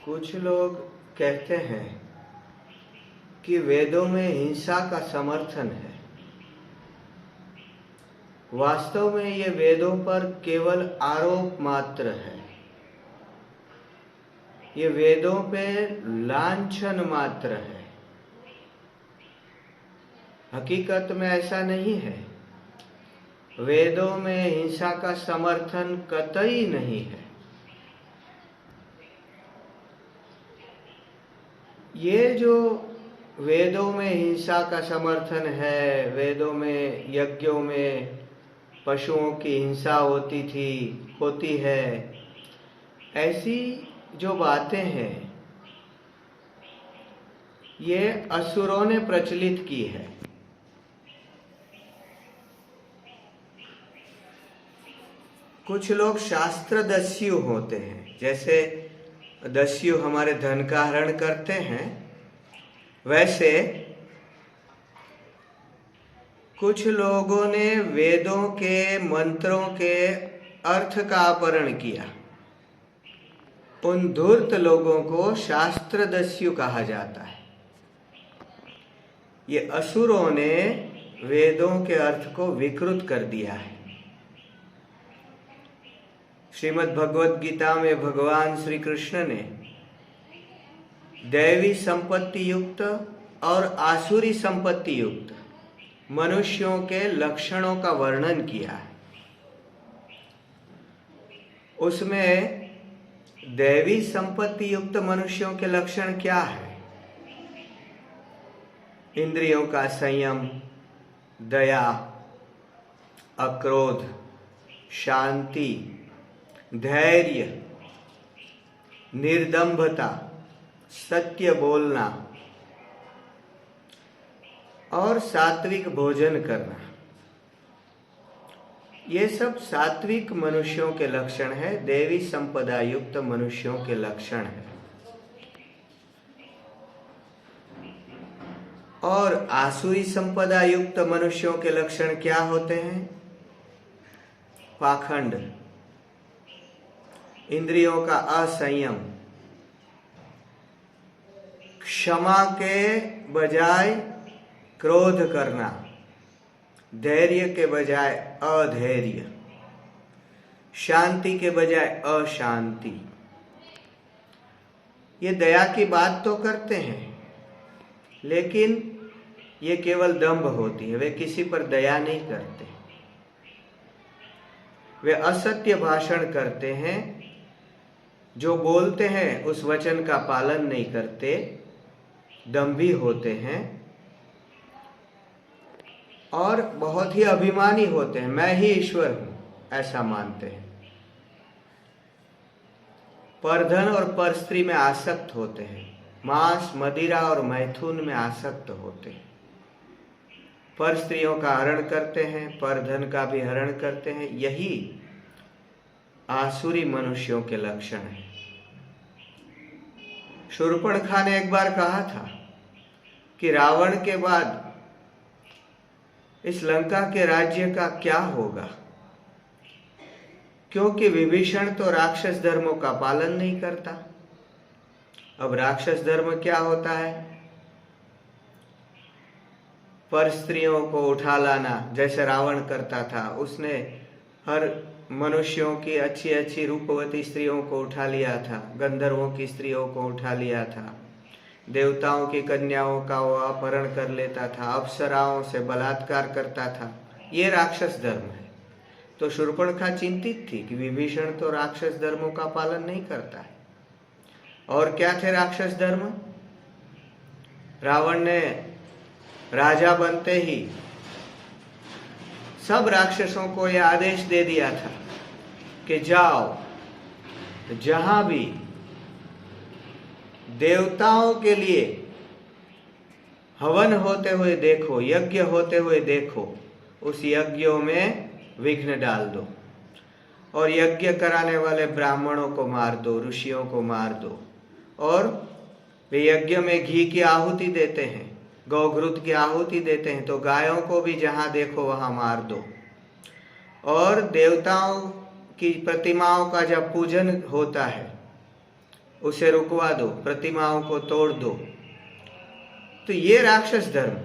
कुछ लोग कहते हैं कि वेदों में हिंसा का समर्थन है। वास्तव में ये वेदों पर केवल आरोप मात्र है। ये वेदों पे लांछन मात्र है। हकीकत में ऐसा नहीं है। वेदों में हिंसा का समर्थन कतई नहीं है। ये जो वेदों में हिंसा का समर्थन है, वेदों में यज्ञों में पशुओं की हिंसा होती है, ऐसी जो बातें हैं ये असुरों ने प्रचलित की है। कुछ लोग शास्त्र दस्यु होते हैं। जैसे दस्यु हमारे धन का हरण करते हैं, वैसे कुछ लोगों ने वेदों के मंत्रों के अर्थ का अपहरण किया। उन धूर्त लोगों को शास्त्र दस्यु कहा जाता है। ये असुरों ने वेदों के अर्थ को विकृत कर दिया है। श्रीमद् भगवद गीता में भगवान श्री कृष्ण ने दैवी संपत्ति युक्त और आसुरी संपत्ति युक्त मनुष्यों के लक्षणों का वर्णन किया है। उसमें दैवी संपत्ति युक्त मनुष्यों के लक्षण क्या है? इंद्रियों का संयम, दया, अक्रोध, शांति, धैर्य, निर्दंभता, सत्य बोलना और सात्विक भोजन करना। ये सब सात्विक मनुष्यों के लक्षण है, देवी संपदा युक्त मनुष्यों के लक्षण है। और आसुरी संपदा युक्त मनुष्यों के लक्षण क्या होते हैं? पाखंड, इंद्रियों का असंयम, क्षमा के बजाय क्रोध करना, धैर्य के बजाय अधैर्य, शांति के बजाय अशांति। ये दया की बात तो करते हैं, लेकिन ये केवल दंभ होती है। वे किसी पर दया नहीं करते। वे असत्य भाषण करते हैं, जो बोलते हैं उस वचन का पालन नहीं करते, दंभी होते हैं और बहुत ही अभिमानी होते हैं। मैं ही ईश्वर हूं, ऐसा मानते हैं। परधन और परस्त्री में आसक्त होते हैं। मांस, मदिरा और मैथुन में आसक्त होते हैं। पर स्त्रियों का हरण करते हैं, पर धन का भी हरण करते हैं। यही आसुरी मनुष्यों के लक्षण हैं। शूर्पणखा ने एक बार कहा था कि रावण के बाद इस लंका के राज्य का क्या होगा, क्योंकि विभीषण तो राक्षस धर्मों का पालन नहीं करता। अब राक्षस धर्म क्या होता है? पर स्त्रियों को उठा लाना, जैसे रावण करता था। उसने हर मनुष्यों की अच्छी अच्छी रूपवती स्त्रियों को उठा लिया था, गंधर्वों की स्त्रियों को उठा लिया था, देवताओं की कन्याओं का वो अपहरण कर लेता था, अप्सराओं से बलात्कार करता था। ये राक्षस धर्म है। तो शूर्पणखा चिंतित थी कि विभीषण तो राक्षस धर्मों का पालन नहीं करता है। और क्या थे राक्षस धर्म? रावण ने राजा बनते ही सब राक्षसों को यह आदेश दे दिया था कि जाओ, जहां भी देवताओं के लिए हवन होते हुए देखो, यज्ञ होते हुए देखो, उस यज्ञों में विघ्न डाल दो और यज्ञ कराने वाले ब्राह्मणों को मार दो, ऋषियों को मार दो। और वे यज्ञ में घी की आहुति देते हैं, गौघृत की आहुति देते हैं, तो गायों को भी जहां देखो वहां मार दो। और देवताओं की प्रतिमाओं का जब पूजन होता है उसे रुकवा दो, प्रतिमाओं को तोड़ दो। तो ये राक्षस धर्म,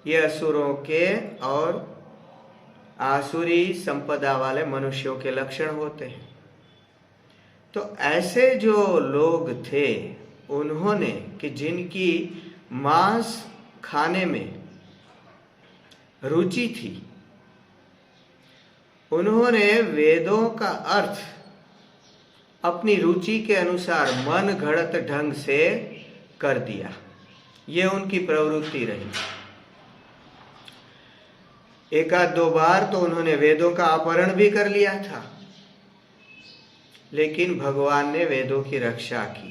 ये असुरों के और आसुरी संपदा वाले मनुष्यों के लक्षण होते हैं। तो ऐसे जो लोग थे, उन्होंने कि जिनकी मांस खाने में रुचि थी, उन्होंने वेदों का अर्थ अपनी रुचि के अनुसार मन घड़त ढंग से कर दिया। ये उनकी प्रवृत्ति रही। एक आध दो बार तो उन्होंने वेदों का अपहरण भी कर लिया था, लेकिन भगवान ने वेदों की रक्षा की।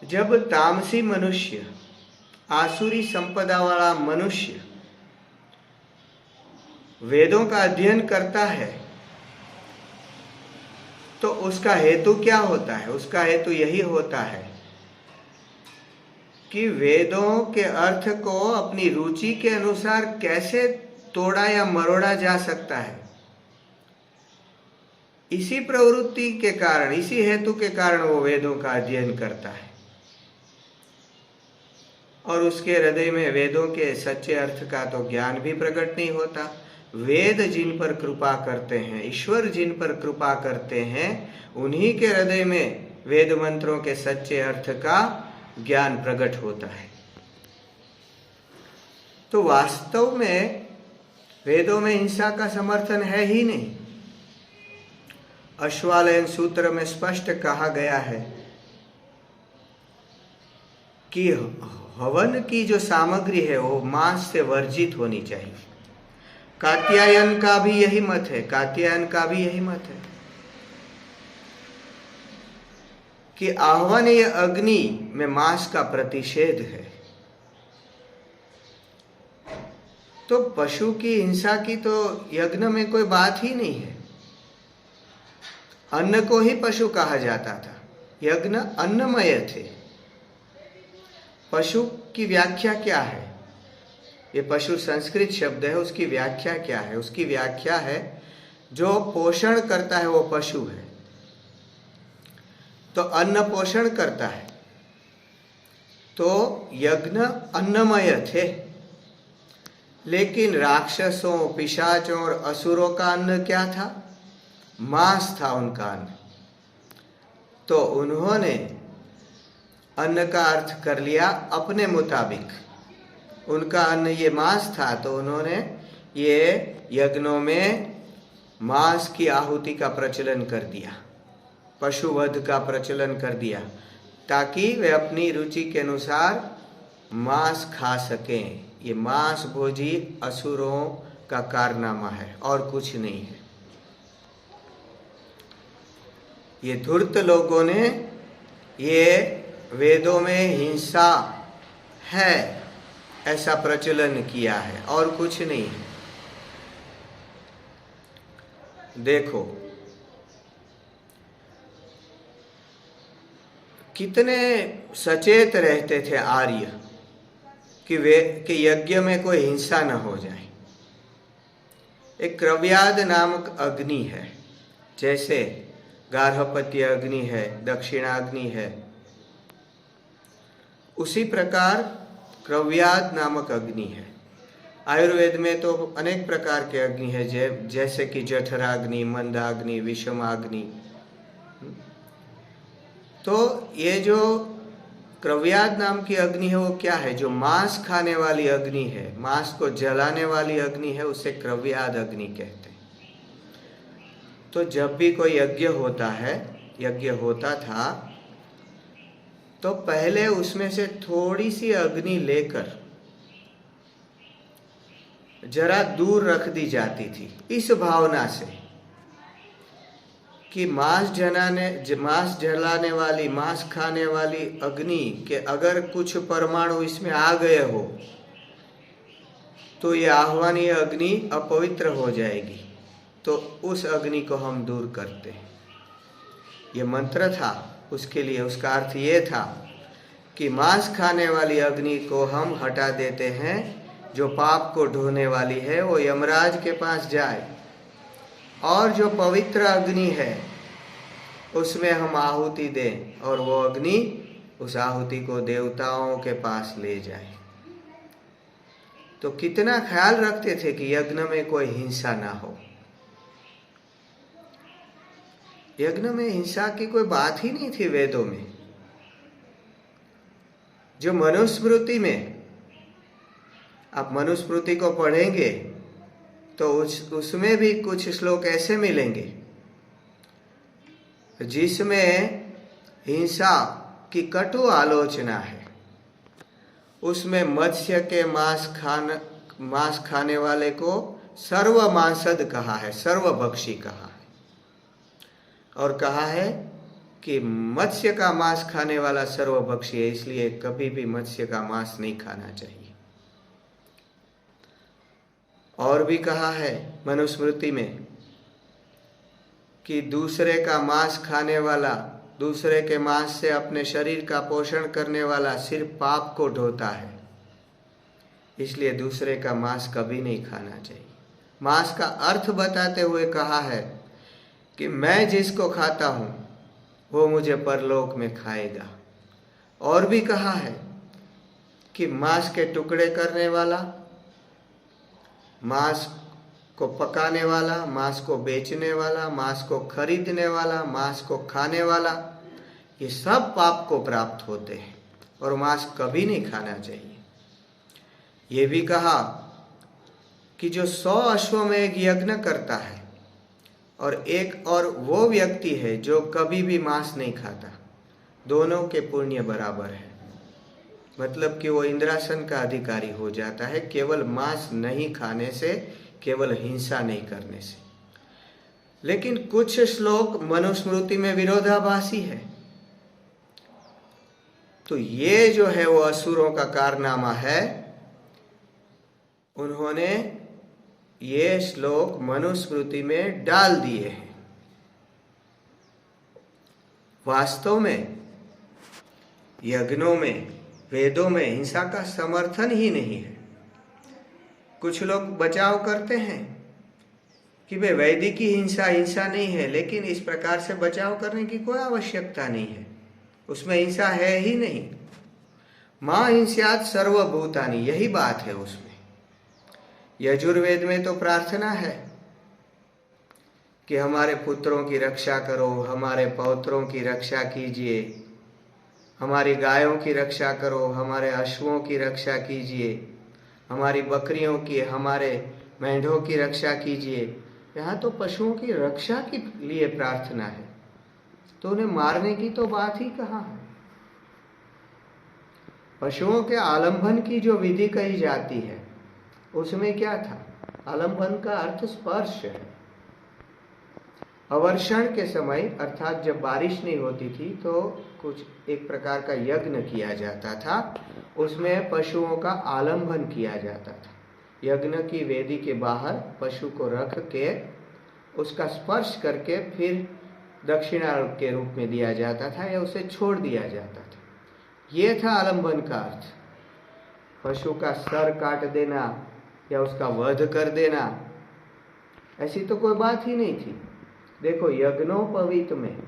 जब तामसी मनुष्य, आसुरी संपदा वाला मनुष्य वेदों का अध्ययन करता है, तो उसका हेतु क्या होता है? उसका हेतु यही होता है कि वेदों के अर्थ को अपनी रुचि के अनुसार कैसे तोड़ा या मरोड़ा जा सकता है। इसी प्रवृत्ति के कारण, इसी हेतु के कारण वो वेदों का अध्ययन करता है, और उसके हृदय में वेदों के सच्चे अर्थ का तो ज्ञान भी प्रकट नहीं होता। वेद जिन पर कृपा करते हैं, ईश्वर जिन पर कृपा करते हैं, उन्हीं के हृदय में वेद मंत्रों के सच्चे अर्थ का ज्ञान प्रकट होता है। तो वास्तव में वेदों में हिंसा का समर्थन है ही नहीं। अश्वालयन सूत्र में स्पष्ट कहा गया है कि हवन की जो सामग्री है वो मांस से वर्जित होनी चाहिए। कात्यायन का भी यही मत है, कात्यायन का भी यही मत है कि आह्वनीय अग्नि में मांस का प्रतिषेध है। तो पशु की हिंसा की तो यज्ञ में कोई बात ही नहीं है। अन्न को ही पशु कहा जाता था, यज्ञ अन्नमय थे। पशु की व्याख्या क्या है? ये पशु संस्कृत शब्द है, उसकी व्याख्या क्या है? उसकी व्याख्या है जो पोषण करता है वो पशु है। तो अन्न पोषण करता है, तो यज्ञ अन्नमय थे। लेकिन राक्षसों, पिशाचों और असुरों का अन्न क्या था? मांस था उनका अन्न। तो उन्होंने अन्न का अर्थ कर लिया अपने मुताबिक। उनका अन्न ये मांस था, तो उन्होंने ये यज्ञों में मांस की आहुति का प्रचलन कर दिया, पशुवध का प्रचलन कर दिया, ताकि वे अपनी रुचि के अनुसार मांस खा सकें। ये मांस भोजी असुरों का कारनामा है और कुछ नहीं है। ये धूर्त लोगों ने ये वेदों में हिंसा है ऐसा प्रचलन किया है और कुछ नहीं है। देखो कितने सचेत रहते थे आर्य कि यज्ञ में कोई हिंसा न हो जाए। एक क्रव्याद नामक अग्नि है, जैसे गार्हपत्य अग्नि है, दक्षिणाग्नि है, उसी प्रकार क्रव्याद नामक अग्नि है। आयुर्वेद में तो अनेक प्रकार के अग्नि है, जैसे कि जठराग्नि, मंदाग्नि, विषमाग्नि। तो ये जो क्रव्याद नाम की अग्नि है वो क्या है? जो मांस खाने वाली अग्नि है, मांस को जलाने वाली अग्नि है, उसे क्रव्याद अग्नि कहते हैं। तो जब भी कोई यज्ञ होता है, यज्ञ होता था, तो पहले उसमें से थोड़ी सी अग्नि लेकर जरा दूर रख दी जाती थी, इस भावना से कि मांस जलाने वाली, मांस खाने वाली अग्नि के अगर कुछ परमाणु इसमें आ गए हो तो ये आह्वनीय अग्नि अपवित्र हो जाएगी, तो उस अग्नि को हम दूर करते हैं। ये मंत्र था उसके लिए। उसका अर्थ ये था कि मांस खाने वाली अग्नि को हम हटा देते हैं, जो पाप को ढोने वाली है वो यमराज के पास जाए, और जो पवित्र अग्नि है उसमें हम आहुति दें और वो अग्नि उस आहुति को देवताओं के पास ले जाए। तो कितना ख्याल रखते थे कि यज्ञ में कोई हिंसा ना हो। यज्ञ में हिंसा की कोई बात ही नहीं थी वेदों में। जो मनुस्मृति में, आप मनुस्मृति को पढ़ेंगे तो उसमें भी कुछ श्लोक ऐसे मिलेंगे जिसमें हिंसा की कटु आलोचना है। उसमें मत्स्य के मांस खाने वाले को सर्वमांसद कहा है, सर्वभक्षी कहा है, और कहा है कि मत्स्य का मांस खाने वाला सर्वभक्षी है, इसलिए कभी भी मत्स्य का मांस नहीं खाना चाहिए। और भी कहा है मनुस्मृति में कि दूसरे का मांस खाने वाला, दूसरे के मांस से अपने शरीर का पोषण करने वाला सिर्फ पाप को ढोता है, इसलिए दूसरे का मांस कभी नहीं खाना चाहिए। मांस का अर्थ बताते हुए कहा है कि मैं जिसको खाता हूं वो मुझे परलोक में खाएगा। और भी कहा है कि मांस के टुकड़े करने वाला, मांस को पकाने वाला, मांस को बेचने वाला, मांस को खरीदने वाला, मांस को खाने वाला, ये सब पाप को प्राप्त होते हैं और मांस कभी नहीं खाना चाहिए। ये भी कहा कि जो 100 अश्वमेध यज्ञ करता है और वो व्यक्ति है जो कभी भी मांस नहीं खाता, दोनों के पुण्य बराबर है। मतलब कि वो इंद्रासन का अधिकारी हो जाता है केवल मांस नहीं खाने से, केवल हिंसा नहीं करने से। लेकिन कुछ श्लोक मनुस्मृति में विरोधाभासी है। तो ये जो है वो असुरों का कारनामा है। उन्होंने ये श्लोक मनुस्मृति में डाल दिए हैं। वास्तव में यज्ञों में, वेदों में हिंसा का समर्थन ही नहीं है। कुछ लोग बचाव करते हैं कि भाई वैदिक की हिंसा नहीं है, लेकिन इस प्रकार से बचाव करने की कोई आवश्यकता नहीं है, उसमें हिंसा है ही नहीं। मां हिंस्यात् सर्वभूतानि, यही बात है उसमें। यजुर्वेद में तो प्रार्थना है कि हमारे पुत्रों की रक्षा करो, हमारे पौत्रों की रक्षा कीजिए, हमारी गायों की रक्षा करो, हमारे अश्वों की रक्षा कीजिए, हमारी बकरियों की, हमारे मेंढों की रक्षा कीजिए। यहाँ तो पशुओं की रक्षा के लिए प्रार्थना है, तो उन्हें मारने की तो बात ही कहाँ है। पशुओं के आलंबन की जो विधि कही जाती है उसमें क्या था? आलंबन का अर्थ स्पर्श है। अवर्षण के समय, अर्थात जब बारिश नहीं होती थी, तो कुछ एक प्रकार का यज्ञ किया जाता था, उसमें पशुओं का आलंबन किया जाता था। यज्ञ की वेदी के बाहर पशु को रख के उसका स्पर्श करके फिर दक्षिणा के रूप में दिया जाता था या उसे छोड़ दिया जाता था। ये था आलंबन का अर्थ। पशु का सर काट देना या उसका वध कर देना, ऐसी तो कोई बात ही नहीं थी। देखो, यज्ञोपवीत में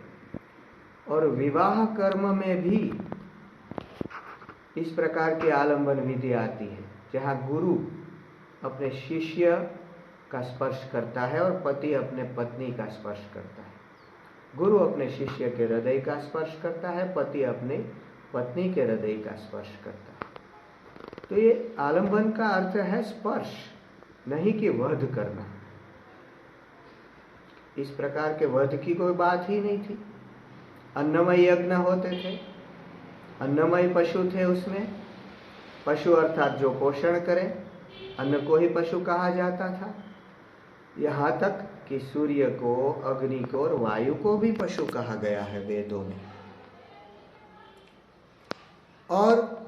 और विवाह कर्म में भी इस प्रकार की आलंबन विधि आती है, जहाँ गुरु अपने शिष्य का स्पर्श करता है और पति अपने पत्नी का स्पर्श करता है। गुरु अपने शिष्य के हृदय का स्पर्श करता है, पति अपने पत्नी के हृदय का स्पर्श करता है। तो ये आलंबन का अर्थ है स्पर्श, नहीं कि वध करना। इस प्रकार के वध की कोई बात ही नहीं थी। अन्नमय यज्ञ होते थे, अन्नमय पशु थे उसमें। पशु अर्थात जो पोषण करे, अन्न को ही पशु कहा जाता था। यहाँ तक कि सूर्य को, अग्नि को और वायु को भी पशु कहा गया है वेदों में। और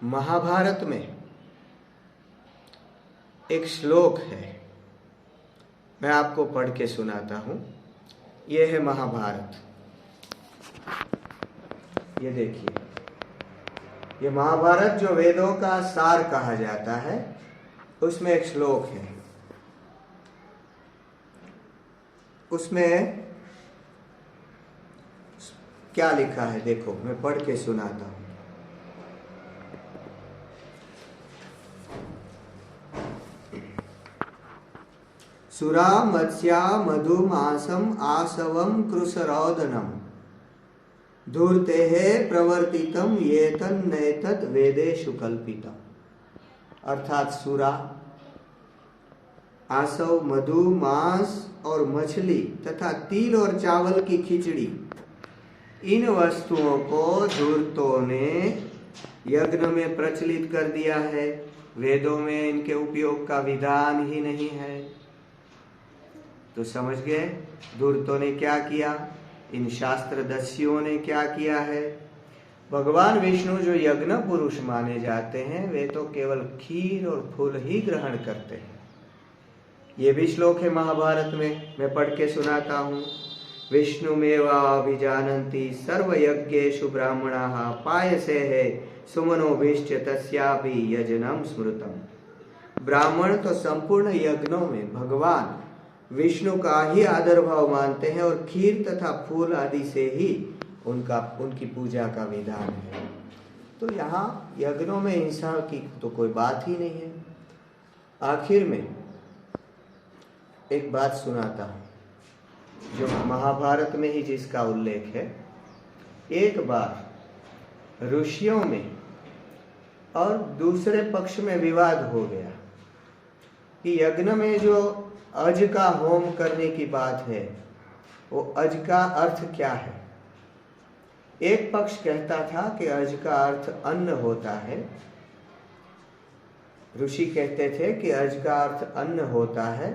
महाभारत में एक श्लोक है, मैं आपको पढ़ के सुनाता हूं। यह है महाभारत। ये देखिए, ये महाभारत जो वेदों का सार कहा जाता है, उसमें एक श्लोक है। उसमें क्या लिखा है देखो, मैं पढ़ के सुनाता हूं। सुरा मत्स्या मधुमासम आसवम कृशरोदनम धूर्ते प्रवर्तितम ये तन्नैतत् वेदेषु कल्पितम। अर्थात सुरा, आसव, मधु, मांस और मछली तथा तिल और चावल की खिचड़ी, इन वस्तुओं को धूर्तों ने यज्ञ में प्रचलित कर दिया है। वेदों में इनके उपयोग का विधान ही नहीं है। तो समझ गए धूर्तों ने क्या किया, इन शास्त्रदस्युओं ने क्या किया है। भगवान विष्णु जो यज्ञ पुरुष माने जाते हैं, वे तो केवल खीर और फूल ही ग्रहण करते हैं। ये भी श्लोक है महाभारत में, मैं पढ़ के सुनाता हूँ। विष्णुमेवाभिजानन्ति सर्वयज्ञेषु ब्राह्मणाः पायसे है सुमनोभिश्च तस्यापि यजनम स्मृतम। ब्राह्मण तो संपूर्ण यज्ञों में भगवान विष्णु का ही आदर भाव मानते हैं और खीर तथा फूल आदि से ही उनकी पूजा का विधान है। तो यहाँ यज्ञों में हिंसा की तो कोई बात ही नहीं है। आखिर में एक बात सुनाता हूँ जो महाभारत में ही जिसका उल्लेख है। एक बार ऋषियों में और दूसरे पक्ष में विवाद हो गया कि यज्ञ में जो अज का होम करने की बात है, वो अज का अर्थ क्या है। एक पक्ष कहता था कि अज का अर्थ अन्न होता है। ऋषि कहते थे कि अज का अर्थ अन्न होता है,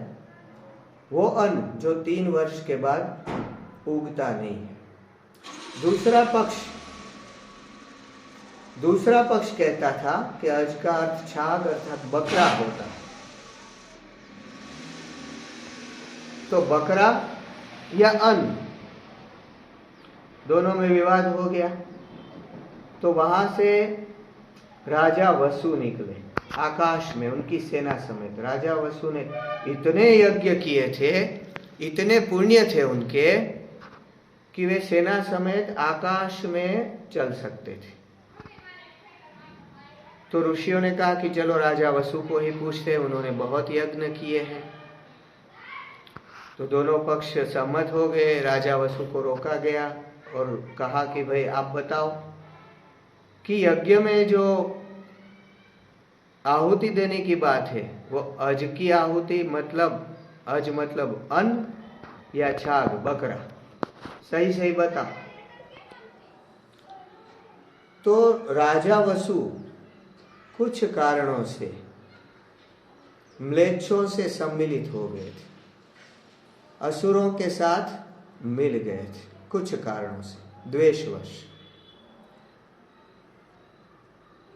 वो अन्न जो 3 वर्ष के बाद उगता नहीं है। दूसरा पक्ष कहता था कि अज का अर्थ छाग अर्थात बकरा होता है। तो बकरा या अन्न, दोनों में विवाद हो गया। तो वहां से राजा वसु निकले आकाश में, उनकी सेना समेत। राजा वसु ने इतने यज्ञ किए थे, इतने पुण्य थे उनके, कि वे सेना समेत आकाश में चल सकते थे। तो ऋषियों ने कहा कि चलो राजा वसु को ही पूछते हैं, उन्होंने बहुत यज्ञ किए हैं। तो दोनों पक्ष सहमत हो गए। राजा वसु को रोका गया और कहा कि भाई आप बताओ कि यज्ञ में जो आहुति देने की बात है, वो अज की आहुति मतलब अन्न या छाग बकरा, सही सही बता। तो राजा वसु कुछ कारणों से म्लेच्छों से सम्मिलित हो गए थे, असुरों के साथ मिल गए थे कुछ कारणों से, द्वेषवश।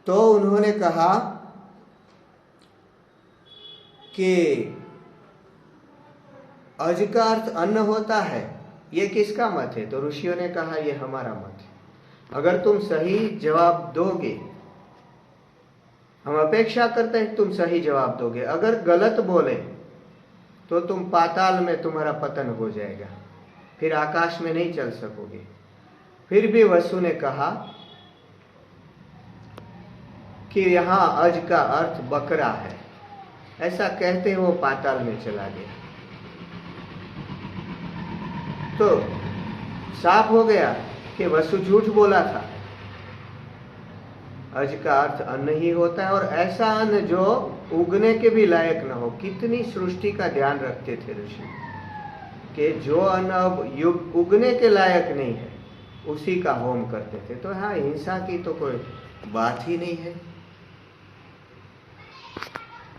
तो उन्होंने कहा कि अज का अर्थ अन्न होता है, ये किसका मत है। तो ऋषियों ने कहा ये हमारा मत है। अगर तुम सही जवाब दोगे, हम अपेक्षा करते हैं कि तुम सही जवाब दोगे। अगर गलत बोले तो तुम पाताल में तुम्हारा पतन हो जाएगा, फिर आकाश में नहीं चल सकोगे। फिर भी वसु ने कहा कि यहां अज का अर्थ बकरा है। ऐसा कहते वो पाताल में चला गया। तो साफ हो गया कि वसु झूठ बोला था। अज का अर्थ अन्न ही होता है, और ऐसा अन्न जो उगने के भी लायक न हो। कितनी सृष्टि का ध्यान रखते थे ऋषि कि जो अन्न अब उगने के लायक नहीं है, उसी का होम करते थे। तो हाँ, हिंसा की तो कोई बात ही नहीं है।